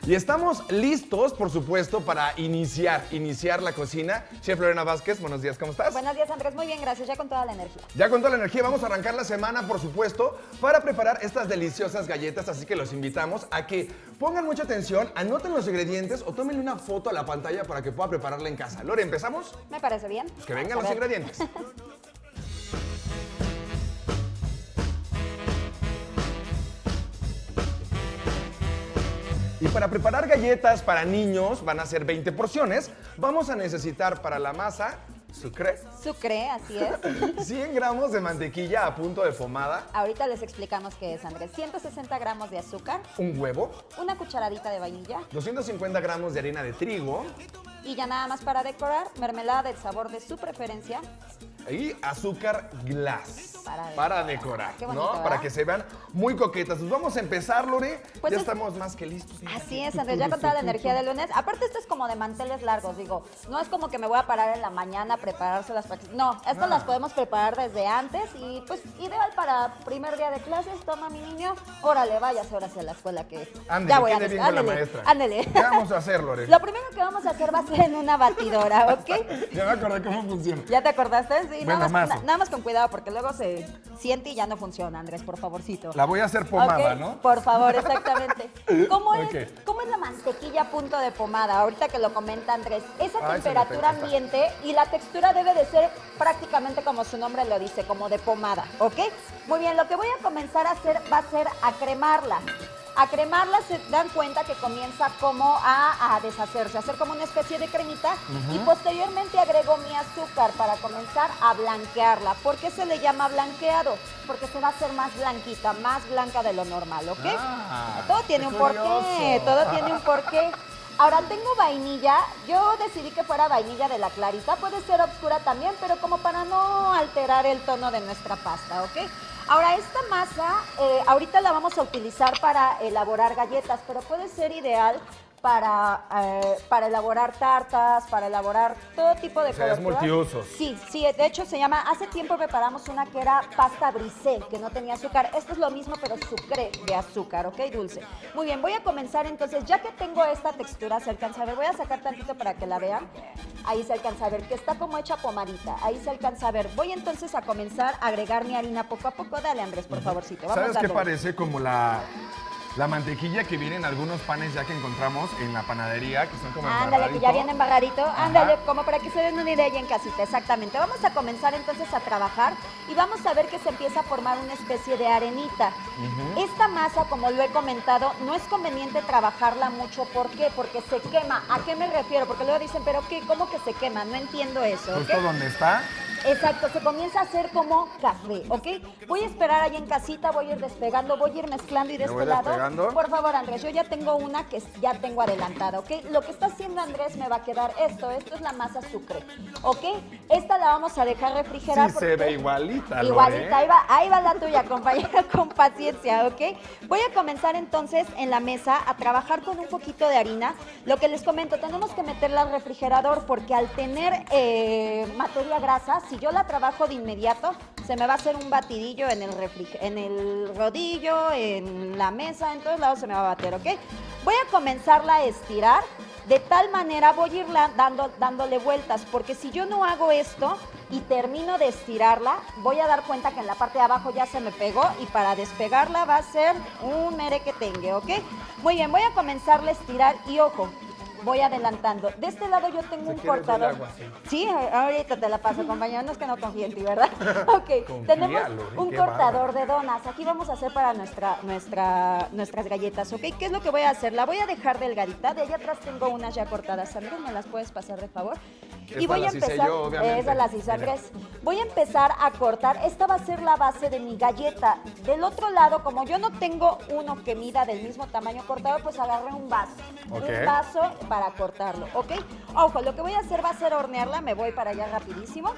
Y estamos listos, por supuesto, para iniciar la cocina. Chef Lorena Vázquez, buenos días, ¿cómo estás? Buenos días, Andrés, muy bien, gracias, ya con toda la energía. Ya con toda la energía, vamos a arrancar la semana, por supuesto, para preparar estas deliciosas galletas, así que los invitamos a que pongan mucha atención, anoten los ingredientes o tomen una foto a la pantalla para que pueda prepararla en casa. Lore, ¿empezamos? Me parece bien. Que vengan los ingredientes. Y para preparar galletas para niños, van a ser 20 porciones, vamos a necesitar para la masa sucre, Así es. 100 gramos de mantequilla a punto de pomada, Ahorita les explicamos qué es, Andrés. 160 gramos de azúcar, un huevo, una cucharadita de vainilla 250 gramos de harina de trigo y ya nada más para decorar, mermelada del sabor de su preferencia. y azúcar glass Para decorar, Qué bonito, ¿no? ¿verdad? Para que se vean muy coquetas. Pues vamos a empezar, Lore. Pues Ya es- estamos más que listos. Así es, Andrés, ya con toda la energía del lunes. Aparte, esto es como de manteles largos, digo. No es como que me voy a parar en la mañana a preparárselas para que... No, estas las podemos preparar desde antes y pues ideal para primer día de clases. Toma, mi niño, órale, váyase ahora hacia la escuela que Ándale, ya voy a quede bien con la ándele, maestra. ándele. ¿Qué vamos a hacer, Lore? Lo primero que vamos a hacer va a ser en una batidora, ¿ok? Ya me acordé cómo funciona. ¿Ya te acordaste? Sí, Bueno, nada más con cuidado porque luego se siente y ya no funciona, Andrés, por favorcito. La voy a hacer pomada, Ok, ¿no? Por favor, exactamente. ¿Cómo Ok. es la mantequilla a punto de pomada? Ahorita que lo comenta Andrés. Esa Ay, se me temperatura pegó. ambiente y la textura debe de ser prácticamente como su nombre lo dice, como de pomada, ¿ok? Muy bien, lo que voy a comenzar a hacer va a ser a cremarla. A cremarla se dan cuenta que comienza como a deshacerse, a hacer como una especie de cremita y posteriormente agrego mi azúcar para comenzar a blanquearla. ¿Por qué se le llama blanqueado? Porque se va a hacer más blanquita, más blanca de lo normal, ¿ok? Ah, Todo tiene qué un porqué, curioso. todo tiene un porqué. Ahora tengo vainilla, yo decidí que fuera vainilla de la clarita, puede ser oscura también, pero como para no alterar el tono de nuestra pasta, ¿ok? Ahora esta masa, ahorita la vamos a utilizar para elaborar galletas, pero puede ser ideal para elaborar tartas, para elaborar todo tipo de O sea, es coberturas. multiusos. Sí, de hecho se llama, hace tiempo preparamos una que era pasta brisé, que no tenía azúcar. Esto es lo mismo, pero sucre de azúcar, ¿ok? Dulce. Muy bien, voy a comenzar entonces, ya que tengo esta textura, se alcanza a ver, voy a sacar tantito para que la vean. Ahí se alcanza a ver que está como hecha pomadita, ahí se alcanza a ver. Voy entonces a comenzar a agregar mi harina poco a poco. Dale, Andrés, por favorcito. Vamos ¿Sabes qué dándole. parece? Como la mantequilla que viene en algunos panes ya que encontramos en la panadería, que son como Ándale, que ya viene embarradito. Ándale, como para que se den una idea ya en casita, exactamente. Vamos a comenzar entonces a trabajar y vamos a ver que se empieza a formar una especie de arenita. Esta masa, como lo he comentado, no es conveniente trabajarla mucho. ¿Por qué? Porque se quema. ¿A qué me refiero? Porque luego dicen, ¿pero qué? ¿Cómo que se quema? No entiendo eso, ¿ok? Justo donde está. Exacto, se comienza a hacer como café, ¿ok? Voy a esperar ahí en casita, voy a ir despegando, voy a ir mezclando y de ¿Me voy este lado. despegando? Por favor, Andrés, yo ya tengo una que ya tengo adelantada, ¿ok? Lo que está haciendo Andrés me va a quedar esto es la masa sucre, ¿ok? Esta la vamos a dejar refrigerar. Sí, se porque- ve igualita, Lore. Igualita, ahí va la tuya, compañera, con paciencia, ¿ok? Voy a comenzar entonces en la mesa a trabajar con un poquito de harina. Lo que les comento, tenemos que meterla al refrigerador porque al tener materia grasa, si yo la trabajo de inmediato, se me va a hacer un batidillo en el rodillo, en la mesa, en todos lados se me va a bater, ¿ok? Voy a comenzarla a estirar, de tal manera voy a irla dándole vueltas, porque si yo no hago esto y termino de estirarla, voy a dar cuenta que en la parte de abajo ya se me pegó y para despegarla va a ser un merequetengue, ¿ok? Muy bien, voy a comenzarla a estirar y ojo, voy adelantando. De este lado yo tengo un quieres cortador. el agua, sí. Sí, ahorita te la paso, compañero. No es que no confíe en ti, ¿verdad? Ok, Confía, tenemos Lore, un qué cortador de donas. Aquí vamos a hacer para nuestras galletas, ¿ok? ¿Qué es lo que voy a hacer? La voy a dejar delgadita. De allá atrás tengo unas ya cortadas. Andrés, ¿me las puedes pasar de favor? Esta Y voy a las hice empezar. yo, obviamente. Esa las hizo Andrés. Voy a empezar a cortar. Esta va a ser la base de mi galleta. Del otro lado, como yo no tengo uno que mida del mismo tamaño cortado, pues agarré un vaso. Ok. Un vaso para cortarlo, ¿ok? Ojo, lo que voy a hacer va a ser hornearla. Me voy para allá rapidísimo.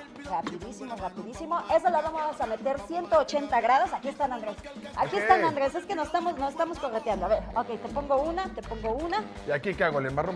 Rapidísimo. Esa la vamos a meter 180 grados. Aquí están, Andrés. Aquí Ok. están, Andrés. Es que nos estamos correteando. A ver, ok, te pongo una. ¿Y aquí qué hago? ¿Le embarro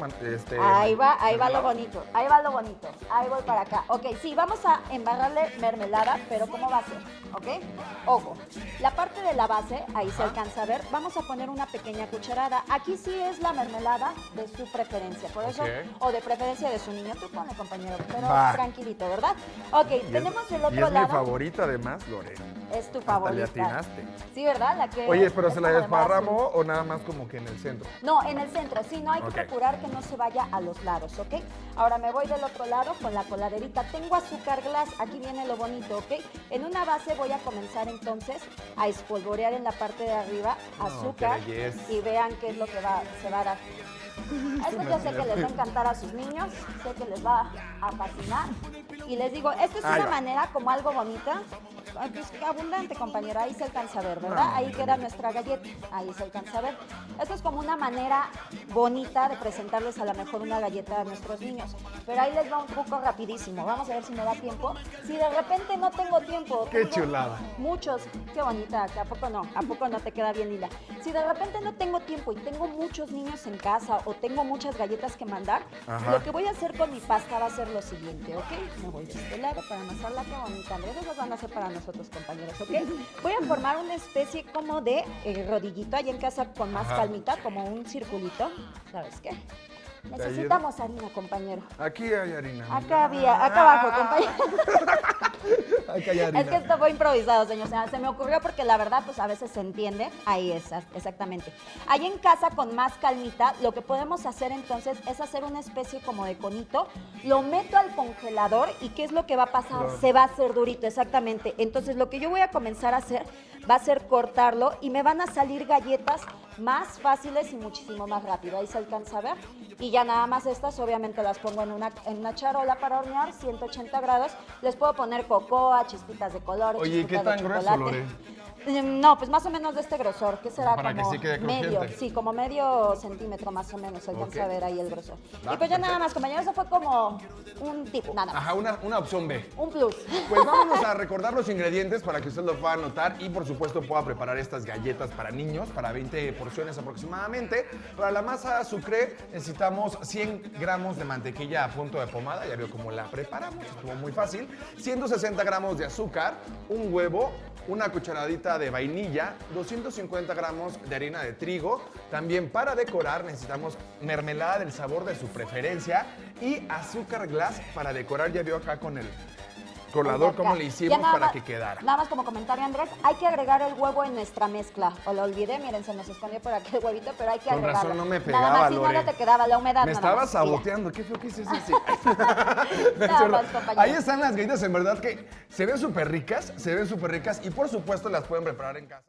Ahí va lo mermelada? bonito. Ahí va lo bonito. Ahí voy para acá. Ok, sí, vamos a embarrarla echarle mermelada, pero ¿cómo va a ser? ¿Ok? Ojo, la parte de la base, ahí se alcanza a ver, vamos a poner una pequeña cucharada. Aquí sí es la mermelada de su preferencia, por eso, o de preferencia de su niño. Tú pone, compañero, pero tranquilito, ¿verdad? Ok, tenemos del otro y es lado. mi favorita además, Lore. Es tu Hasta favorita. le atinaste. Sí, ¿verdad? La que Oye, pero es ¿se la como de moda desparramo azul. o nada más como que en el centro? No, en el centro, sí, no hay que Ok. procurar que no se vaya a los lados, ¿ok? Ahora me voy del otro lado con la coladerita. Tengo azúcar glass, aquí viene lo bonito, ¿ok? En una base voy a comenzar entonces a espolvorear en la parte de arriba azúcar qué belleza. y vean qué es lo que se va a dar. Esto yo sé que les va a encantar a sus niños, sé que les va a fascinar. Y les digo, esto es una manera como algo bonita, pues abundante, compañera, ahí se alcanza a ver, ¿verdad? Ahí queda nuestra galleta, ahí se alcanza a ver. Esto es como una manera bonita de presentarles a lo mejor una galleta a nuestros niños. Pero ahí les va un truco rapidísimo, vamos a ver si me da tiempo. Si de repente no tengo tiempo. ¡Qué tengo chulada! Muchos, qué bonita, que a poco no te queda bien, Lila. Si de repente no tengo tiempo y tengo muchos niños en casa o tengo muchas galletas que mandar, lo que voy a hacer con mi pasta va a ser lo siguiente, ¿ok? Me voy de este lado para amasarla, qué bonita, Andrés, esas van a ser para nosotros, compañeros, ¿ok? Voy a formar una especie como de rodillito ahí en casa con más calmita, como un circulito, ¿sabes qué? Necesitamos harina, compañero. Aquí hay harina. Acá abajo, compañero. Acá hay harina. Es que esto fue improvisado, señor. O sea, se me ocurrió porque la verdad, pues a veces se entiende. Ahí es, exactamente. Ahí en casa, con más calmita, lo que podemos hacer entonces es hacer una especie como de conito. Lo meto al congelador y ¿qué es lo que va a pasar? Se va a hacer durito, exactamente. Entonces, lo que yo voy a comenzar a hacer va a ser cortarlo y me van a salir galletas más fáciles y muchísimo más rápido. Ahí se alcanza a ver. Y ya nada más estas, obviamente las pongo en una charola para hornear, 180 grados. Les puedo poner cocoa, chispitas de color, Oye, ¿y qué chispitas de tan grueso, chocolate. Lore? No, pues más o menos de este grosor, que será Para que como sí quede medio, crujiente. sí, como medio centímetro más o menos, se alcanza Ok. a ver ahí el grosor. Va, Y pues ya nada más, compañeros, eso fue como un tip, nada más, Ajá, una opción B. un plus. Pues vámonos a recordar los ingredientes para que usted lo pueda anotar y por supuesto pueda preparar estas galletas para niños, para 20 porciones aproximadamente. Para la masa sucre necesitamos 100 gramos de mantequilla a punto de pomada, ya vio cómo la preparamos, estuvo muy fácil. 160 gramos de azúcar, un huevo, una cucharadita de vainilla, 250 gramos de harina de trigo. También para decorar necesitamos mermelada del sabor de su preferencia y azúcar glass para decorar, ya vio acá con el colador Acá. cómo le Ya hicimos nada para más- que quedara. Nada más como comentario, Andrés, hay que agregar el huevo en nuestra mezcla. O lo olvidé, miren, se nos escondió por aquí el huevito, pero hay que Con agregarlo. razón no me Nada pegaba, más, si no, Lore. no te quedaba la humedad. Me nada estaba más. Mira. saboteando, qué feo que hice eso así. Nada más, compañero. Ahí están las galletas, en verdad que se ven súper ricas y por supuesto las pueden preparar en casa.